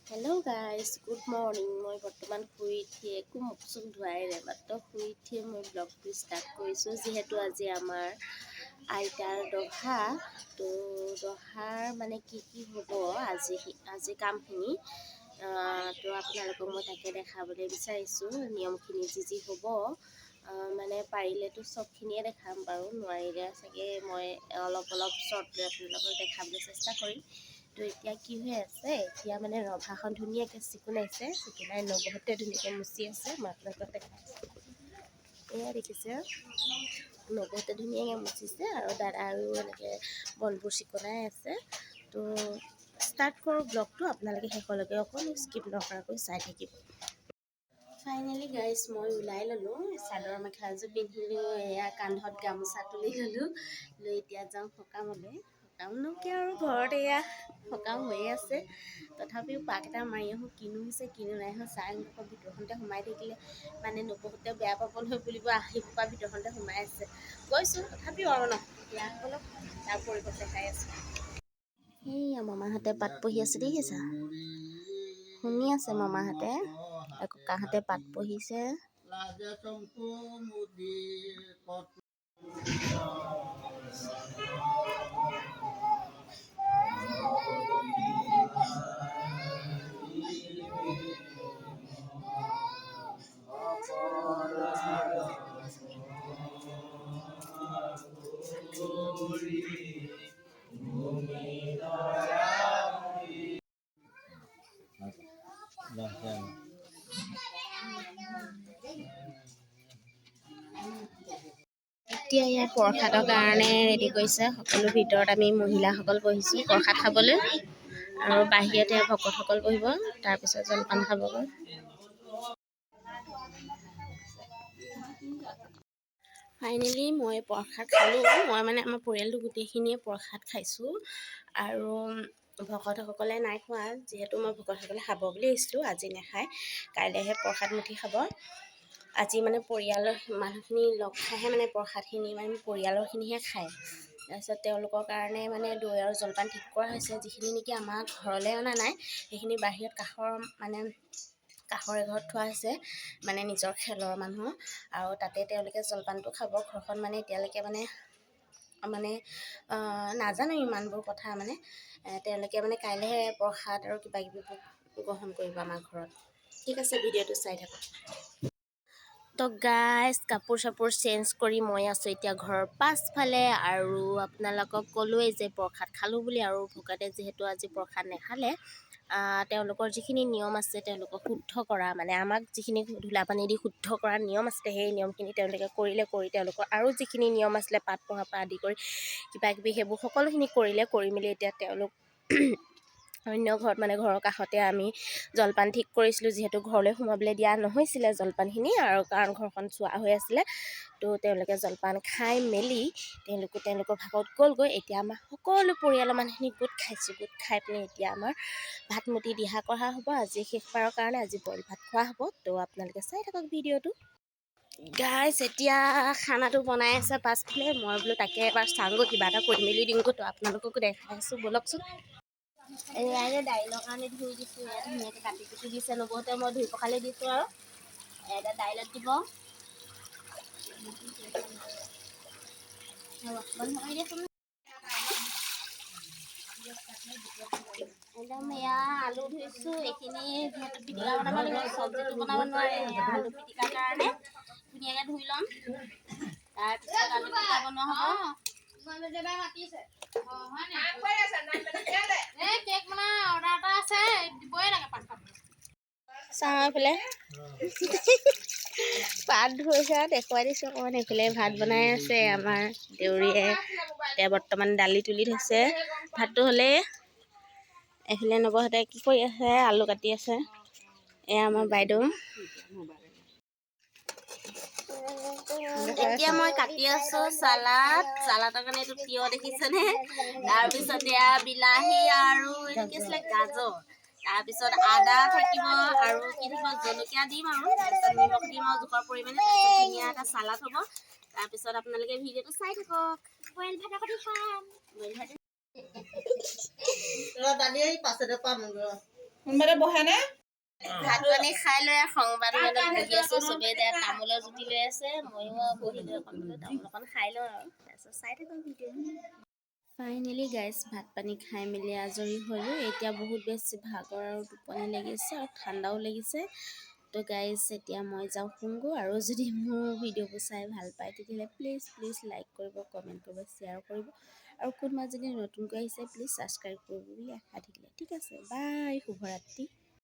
Hello' guys good morning. মই বৰ্তমান শুই উঠি একো মুখ চুখ ধোৱাই নাই, মাত্ৰ শুই উঠিয়ে মই ব্লগটো ষ্টাৰ্ট কৰিছোঁ। যিহেতু আজি আমাৰ আইতাৰ দহা, তো দহাৰ মানে কি হ'ব আজি কামখিনি, তো আপোনালোকক মই তাকে দেখাবলৈ বিচাৰিছোঁ। নিয়মখিনি যি হ'ব, মানে পাৰিলেতো চবখিনিয়ে দেখাম বাৰু, নোৱাৰিলে চাগে মই অলপ শ্বৰ্ট লৈ আপোনালোকক দেখাবলৈ চেষ্টা কৰিম। তো এতিয়া কি হৈ আছে, এতিয়া মানে ৰভাখন ধুনীয়াকৈ চিকুণাইছে, চিকুণাই নবহতে ধুনীয়াকৈ মুচি আছে। মই আপোনালোকক দেখাইছোঁ, এয়া দেখিছে, নবহতে ধুনীয়াকৈ মুচিছে আৰু দাদাৰো এনেকৈ বনবোৰ চিকুণাই আছে। তো ষ্টাৰ্ট কৰোঁ ব্লগটো, আপোনালোকে শেষলৈকে অকণ স্কিপ নকৰাকৈ চাই থাকিব। ফাইনেলি গাইজ মই ওলাই ল'লোঁ, চাদৰ মেখেলাযোৰ পিন্ধিলোঁ, এয়া কান্ধত গামোচা তুলি ল'লোঁ, লৈ এতিয়া যাওঁ সকামলৈ। সকামনোকে আৰু ঘৰত এয়া সকাম হৈয়ে আছে, তথাপিও পাক এটা মাৰি আহোঁ, কিনো হৈছে কিনো নাই হোৱা চাই আহোঁ। ভিতৰখনতে সোমাই থাকিলে মানে নবহতে বেয়া পাব নহয় বুলিব, আহিব পৰা ভিতৰখনতে সোমাই আছে। গৈছোঁ তথাপিও আৰু ন, এতিয়া অলপ তাৰ পৰিৱেশ দেখাই আছে। এইয়া মামাহঁতে পাত পঢ়ি আছে দেখিছা, শুনি আছে মামাহঁতে, ককাহঁতে পাত পঢ়িছে। এতিয়া ইয়াত প্ৰসাদৰ কাৰণে ৰেডি কৰিছে, সকলো ভিতৰত আমি মহিলাসকল বহিছোঁ প্ৰসাদ খাবলৈ, আৰু বাহিৰতে ভকতসকল বহিব, তাৰপিছত জলপান খাবগৈ। ফাইনেলি মই প্ৰসাদ খালোঁ। মই মানে আমাৰ পৰিয়ালটো গোটেইখিনিয়ে প্ৰসাদ খাইছোঁ, আৰু ভকতসকলে নাই খোৱা, যিহেতু মই ভকতসকলে খাব বুলি আহিছিলোঁ, আজি নাখায়, কাইলৈহে প্ৰসাদ মুঠি খাব। আজি মানে পৰিয়ালৰ মানুহখিনি লগ খাইহে মানে প্ৰসাদখিনি মানে পৰিয়ালৰখিনিহে খায়। তাৰপিছত তেওঁলোকৰ কাৰণে মানে দৈ আৰু জলপান ঠিক কৰা হৈছে, যিখিনি নেকি আমাৰ ঘৰলৈ অনা নাই, সেইখিনি বাহিৰত কাষৰ এঘৰত থোৱা হৈছে, মানে নিজৰ খেলৰ মানুহ, আৰু তাতে তেওঁলোকে জলপানটো খাব। ঘৰখন মানে এতিয়ালৈকে মানে নাজানো ইমানবোৰ কথা, মানে তেওঁলোকে মানে কাইলৈহে প্ৰসাদ আৰু কিবাকিবি গ্ৰহণ কৰিব আমাৰ ঘৰত। ঠিক আছে, ভিডিঅ'টো চাই থাকক। তো গাইজ কাপোৰ চাপোৰ চেঞ্জ কৰি মই আছোঁ এতিয়া ঘৰৰ পাছফালে, আৰু আপোনালোকক ক'লোৱেই যে প্ৰসাদ খালোঁ বুলি, আৰু ভকতে যিহেতু আজি প্ৰসাদ নাখালে, তেওঁলোকৰ যিখিনি নিয়ম আছে তেওঁলোকক শুদ্ধ কৰা, মানে আমাক যিখিনি ধূলা পানী দি শুদ্ধ কৰাৰ নিয়ম আছিলে, সেই নিয়মখিনি তেওঁলোকে কৰি তেওঁলোকৰ আৰু যিখিনি নিয়ম আছিলে পাত পঢ়াৰ পৰা আদি কৰি কিবাকিবি সেইবোৰ সকলোখিনি কৰি মেলি এতিয়া তেওঁলোক অন্য ঘৰত, মানে ঘৰৰ কাষতে আমি জলপান ঠিক কৰিছিলোঁ, যিহেতু ঘৰলৈ সোমাবলৈ দিয়া নহৈছিলে জলপানখিনি, আৰু কাৰণ ঘৰখন চোৱা হৈ আছিলে। তো তেওঁলোকে জলপান খাই মেলি তেওঁলোকৰ ভাগত গ'লগৈ। এতিয়া আমাৰ সকলো পৰিয়ালৰ মানুহখিনি গোট খাইছোঁ, গোট খাই পিনে এতিয়া আমাৰ ভাত মুঠি দিহা কৰা হ'ব। আজি শেষবাৰৰ কাৰণে আজি বইল ভাত খোৱা হ'ব। তো আপোনালোকে চাই থাকক ভিডিঅ'টো। গাইজ এতিয়া খানাটো বনাই আছে পাছফালে, মই বোলো তাকে এবাৰ চাওঁগৈ, কিবা এটা কৰি মেলি দিওঁগৈ, তো আপোনালোককো দেখাইছোঁ ব'লকচোন। এয়া দাইলৰ কাৰণে ধুই দিছোঁ, এয়া ধুনীয়াকৈ কাটি কুটি দিছে নবৌহঁতে, মই ধুই পখালি দিছোঁ, আৰু এটা দাইলত দিব একদম। এয়া আলু ধুইছোঁ, এইখিনি যিহেতু পিটিকা বনাব লাগিব, চব্জিটো বনাব নোৱাৰে, আলু পিটিকাৰ কাৰণে ধুনীয়াকৈ ধুই ল'ম, তাৰপিছত আলু পিটিকা বনোৱা হ'ব। চাওঁ এইফালে পাত ধুইছে, দেখুৱাই দিছোঁ অকণমান। এইফালে ভাত বনাই আছে আমাৰ দেউৰীয়ে, এতিয়া বৰ্তমান দালি তুলি থৈছে, ভাতটো হ'লেই। এইফালে নবৌহঁতে কি কৰি আছে, আলু কাটি আছে। এয়া আমাৰ বাইদেউ। এতিয়া মই কাটি আছোঁ চালাডৰ কাৰণে এইটো তিয়হ দেখিছেনে, তাৰপিছত এয়া বিলাহী আৰু এইটো কি আছিলে গাজৰ, তাৰপিছত আদা থাকিব, আৰু কি থাকিব জলকীয়া দিম, আৰু তাৰপিছত নিমখ দিম আৰু জোখৰ পৰিমাণে, তাৰপিছত ধুনীয়া এটা চালাড হ'ব। তাৰপিছত আপোনালোকে ভিডিঅ'টো চাই থাকক। বইল ভাতৰ সৈতে খাম, বইল ভাত। দালি পাছতে পাম। কোনোবাৰে বহে নে ভাত পানী খাই লৈ সংবাদ মেলত বহি আছো চবেই এতিয়া তামোলৰ জুতি লৈ আছে ময়ো বহি লৈ তামোল অকণ খাই লওঁ আৰু তাৰপিছত চাই থাকোঁ ভিডিঅ'। ফাইনেলি গাইজ ভাত পানী খাই মেলি আজৰি হ'লোঁ। এতিয়া বহুত বেছি ভাগৰ আৰু টোপনি লাগিছে আৰু ঠাণ্ডাও লাগিছে। তো গাইজ এতিয়া মই যাওঁ শুমগৈ আৰু যদি মোৰ ভিডিঅ'বোৰ চাই ভাল পায় তেতিয়াহ'লে প্লিজ লাইক কৰিব, কমেণ্ট কৰিব, শ্বেয়াৰ কৰিব আৰু কোনোবা যদি নতুনকৈ আহিছে প্লিজ ছাবস্ক্ৰাইব কৰিব বুলি আশা থাকিলে। ঠিক আছে, বাই, শুভৰাত্ৰি।